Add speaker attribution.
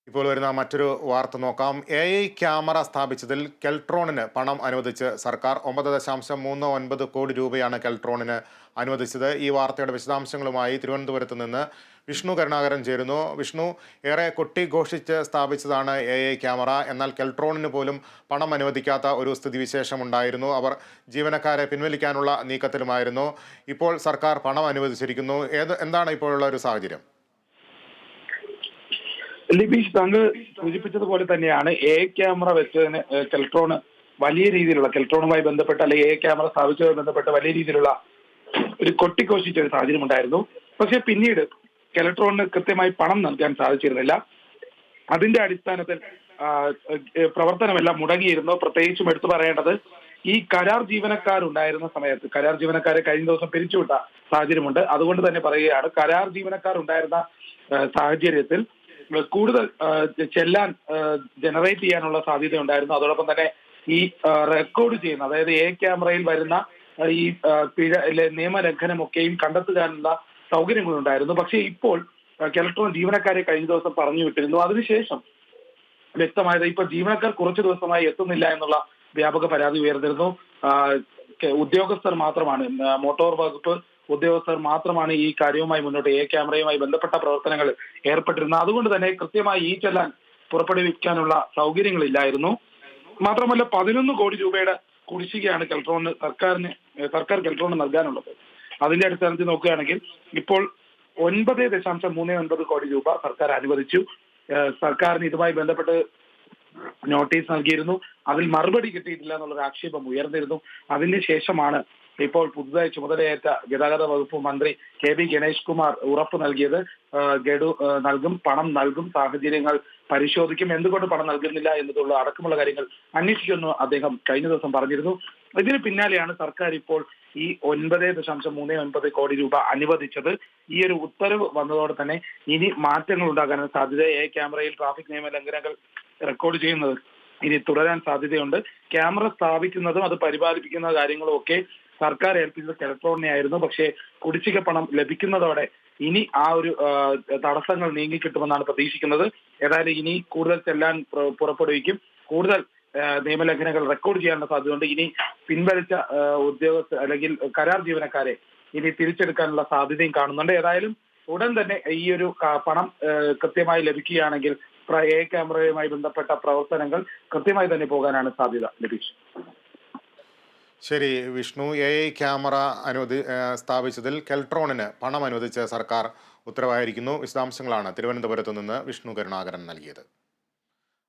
Speaker 1: ഇപ്പോൾ വരുന്ന മറ്റൊരു വാർത്ത നോക്കാം. AI ക്യാമറ സ്ഥാപിച്ചതിൽ കെൽട്രോണിന് പണം അനുവദിച്ച് സർക്കാർ. 9.39 കോടി രൂപയാണ് കെൽട്രോണിന് അനുവദിച്ചത്. ഈ വാർത്തയുടെ വിശദാംശങ്ങളുമായി തിരുവനന്തപുരത്ത് നിന്ന് വിഷ്ണു കരുണാകരൻ ചേരുന്നു. വിഷ്ണു, ഏറെ കൊട്ടിഘോഷിച്ച് സ്ഥാപിച്ചതാണ് AI ക്യാമറ. എന്നാൽ കെൽട്രോണിന് പോലും പണം അനുവദിക്കാത്ത ഒരു സ്ഥിതിവിശേഷമുണ്ടായിരുന്നു. അവർ ജീവനക്കാരെ പിൻവലിക്കാനുള്ള നീക്കത്തിലുമായിരുന്നു. ഇപ്പോൾ സർക്കാർ പണം അനുവദിച്ചിരിക്കുന്നു. എന്താണ് ഇപ്പോഴുള്ള ഒരു സാഹചര്യം?
Speaker 2: ലിബീഷ്, താങ്കൾ സൂചിപ്പിച്ചതുപോലെ തന്നെയാണ് ക്യാമറ വെച്ചതിന് വലിയ രീതിയിലുള്ള കെൽട്രോണുമായി ബന്ധപ്പെട്ട അല്ലെങ്കിൽ ക്യാമറ സ്ഥാപിച്ചതുമായി ബന്ധപ്പെട്ട വലിയ രീതിയിലുള്ള ഒരു കൊട്ടിഘോഷിച്ച ഒരു സാഹചര്യം ഉണ്ടായിരുന്നു. പക്ഷേ പിന്നീട് കെൽട്രോണിന് കൃത്യമായി പണം നൽകാൻ സാധിച്ചിരുന്നില്ല. അതിന്റെ അടിസ്ഥാനത്തിൽ പ്രവർത്തനമെല്ലാം മുടങ്ങിയിരുന്നു. പ്രത്യേകിച്ചും എടുത്തു പറയേണ്ടത് ഈ കരാർ ജീവനക്കാരുണ്ടായിരുന്ന സമയത്ത് കരാർ ജീവനക്കാരെ കഴിഞ്ഞ ദിവസം പിരിച്ചുവിട്ട സാഹചര്യമുണ്ട്. അതുകൊണ്ട് തന്നെ പറയുകയാണ്, കരാർ ജീവനക്കാർ ഉണ്ടായിരുന്ന സാഹചര്യത്തിൽ കൂടുതൽ ചെല്ലാൻ ജനറേറ്റ് ചെയ്യാനുള്ള സാധ്യത ഉണ്ടായിരുന്നു. അതോടൊപ്പം തന്നെ ഈ റെക്കോർഡ് ചെയ്യുന്ന, അതായത് ക്യാമറയിൽ വരുന്ന ഈ പിഴ നിയമലംഘനമൊക്കെയും കണ്ടെത്തുവാനുള്ള സൗകര്യങ്ങളുണ്ടായിരുന്നു. പക്ഷേ ഇപ്പോൾ കെൽട്രോൺ ജീവനക്കാരെ കഴിഞ്ഞ ദിവസം പറഞ്ഞു വിട്ടിരുന്നു. അതിനുശേഷം വ്യക്തമായത് ഇപ്പോൾ ജീവനക്കാർ കുറച്ചു ദിവസമായി എത്തുന്നില്ല എന്നുള്ള വ്യാപക പരാതി ഉയർന്നിരുന്നു. ഉദ്യോഗസ്ഥർ മാത്രമാണ്, മോട്ടോർ വകുപ്പ് ഉദ്യോഗസ്ഥർ മാത്രമാണ് ഈ കാര്യവുമായി മുന്നോട്ട് ക്യാമറയുമായി ബന്ധപ്പെട്ട പ്രവർത്തനങ്ങൾ ഏർപ്പെട്ടിരുന്നത്. അതുകൊണ്ട് തന്നെ കൃത്യമായി ചെല്ലാൻ പുറപ്പെടുവിക്കാനുള്ള സൗകര്യങ്ങളില്ലായിരുന്നു. മാത്രമല്ല 11 കോടി രൂപയുടെ കുടിശ്ശികയാണ് സർക്കാർ കെൽട്രോണിന് നൽകാനുള്ളത്. അതിന്റെ അടിസ്ഥാനത്തിൽ നോക്കുകയാണെങ്കിൽ ഇപ്പോൾ 9.39 കോടി രൂപ സർക്കാർ അനുവദിച്ചു. സർക്കാരിന് ഇതുമായി ബന്ധപ്പെട്ട് നോട്ടീസ് നൽകിയിരുന്നു. അതിൽ മറുപടി കിട്ടിയിട്ടില്ല എന്നുള്ളൊരു ആക്ഷേപം ഉയർന്നിരുന്നു. അതിന് ശേഷമാണ് ഇപ്പോൾ പുതുതായി ചുമതലയേറ്റ ഗതാഗത വകുപ്പ് മന്ത്രി KB ഗണേഷ് കുമാർ ഉറപ്പ് നൽകിയത്. ഗഡു നൽകും, പണം നൽകും, സാഹചര്യങ്ങൾ പരിശോധിക്കും, എന്തുകൊണ്ട് പണം നൽകുന്നില്ല എന്നതുള്ള അടക്കമുള്ള കാര്യങ്ങൾ അന്വേഷിക്കുമെന്ന് അദ്ദേഹം കഴിഞ്ഞ ദിവസം പറഞ്ഞിരുന്നു. ഇതിന് പിന്നാലെയാണ് സർക്കാർ ഇപ്പോൾ ഈ 9.39 കോടി രൂപ അനുവദിച്ചത്. ഈ ഒരു ഉത്തരവ് വന്നതോടെ തന്നെ ഇനി മാറ്റങ്ങൾ ഉണ്ടാകാനാണ് സാധ്യത. ക്യാമറയിൽ ട്രാഫിക് നിയമ ലംഘനങ്ങൾ റെക്കോർഡ് ചെയ്യുന്നത് ഇനി തുടരാൻ സാധ്യതയുണ്ട്. ക്യാമറ സ്ഥാപിക്കുന്നതും അത് പരിപാലിപ്പിക്കുന്ന കാര്യങ്ങളും ഒക്കെ സർക്കാർ ഏൽപ്പിച്ചത് കെൽട്രോണിനെ ആയിരുന്നു. പക്ഷേ കുടിശ്ശിക പണം ലഭിക്കുന്നതോടെ ഇനി ആ ഒരു തടസ്സങ്ങൾ നീങ്ങിക്കിട്ടുമെന്നാണ് പ്രതീക്ഷിക്കുന്നത്. ഏതായാലും ഇനി കൂടുതൽ ചെല്ലാൻ പുറപ്പെടുവിക്കും. കൂടുതൽ നിയമലംഘനങ്ങൾ റെക്കോർഡ് ചെയ്യാനുള്ള സാധ്യതയുണ്ട്. ഇനി പിൻവലിച്ച ഉദ്യോഗസ്ഥ അല്ലെങ്കിൽ കരാർ ജീവനക്കാരെ ഇനി തിരിച്ചെടുക്കാനുള്ള സാധ്യതയും കാണുന്നുണ്ട്. ഏതായാലും ഉടൻ തന്നെ ഈ ഒരു പണം കൃത്യമായി ലഭിക്കുകയാണെങ്കിൽ ക്യാമറയുമായി ബന്ധപ്പെട്ട പ്രവർത്തനങ്ങൾ കൃത്യമായി തന്നെ പോകാനാണ് സാധ്യത. ലഭിച്ചു.
Speaker 1: ശരി വിഷ്ണു, AI ക്യാമറ സ്ഥാപിച്ചതിൽ കെൽട്രോണിന് പണം അനുവദിച്ച് സർക്കാർ ഉത്തരവായിരിക്കുന്നു. വിശദാംശങ്ങളാണ് തിരുവനന്തപുരത്ത് നിന്ന് വിഷ്ണു കരുണാകരൻ നൽകിയത്.